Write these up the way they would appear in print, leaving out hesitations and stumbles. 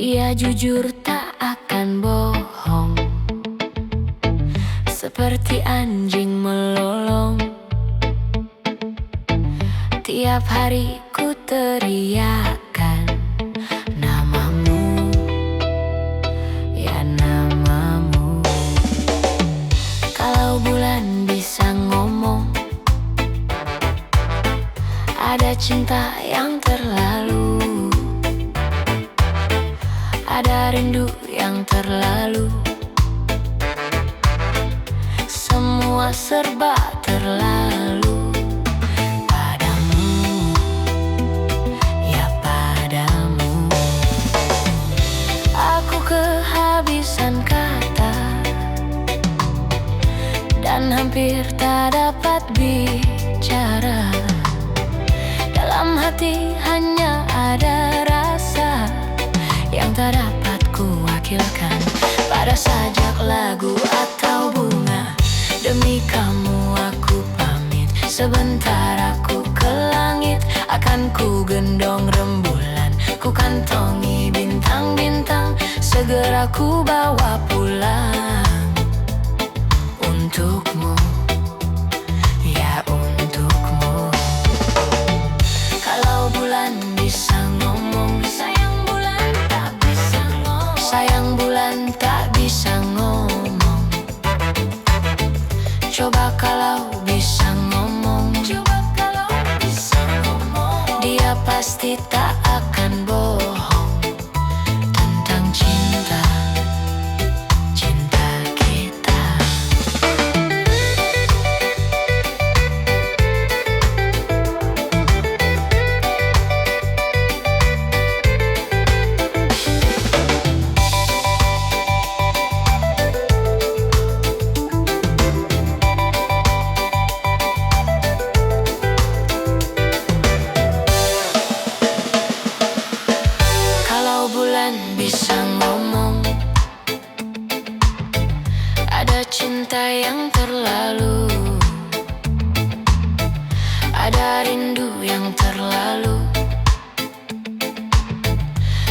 Ia jujur tak akan bohong, seperti anjing melolong. Tiap hari ku teriakan namamu, ya namamu. Kalau bulan bisa ngomong, ada cinta yang terlalu, ada rindu yang terlalu. Semua serba terlalu padamu, ya padamu. Aku kehabisan kata dan hampir tak dapat bicara. Dalam hati hanya ada rasa yang tak dapat kuwakilkan pada sajak lagu atau bunga. Demi kamu aku pamit, sebentar aku ke langit. Akan ku gendong rembulan, ku kantongi bintang-bintang. Segera ku bawa pulang untukmu, ya untukmu. Kalau bulan bisa ngomong, sayang bulan tak bisa ngomong. Sayang bulan tak bisa ngomong. Coba kalau bisa ngomong, coba kalau bisa ngomong. Dia pasti tak akan bohong tentang cinta, cinta kita. Bulan bisa ngomong, ada cinta yang terlalu, ada rindu yang terlalu.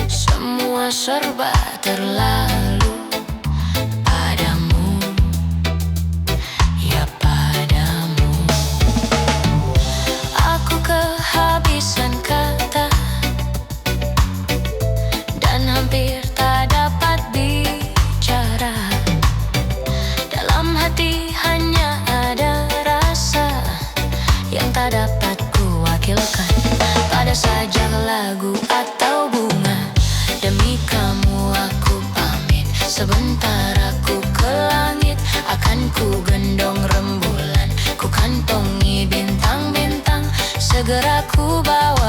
Semua serba terlalu padamu, ya padamu. Aku kehabisan kata dan hampir tak dapat bicara. Dalam hati hanya ada rasa yang tak dapat kuwakilkan pada sajak lagu atau bunga. Demi kamu aku pamit, sebentar aku ke langit. Akan ku gendong rembulan, ku kantongi bintang-bintang. Segera ku bawa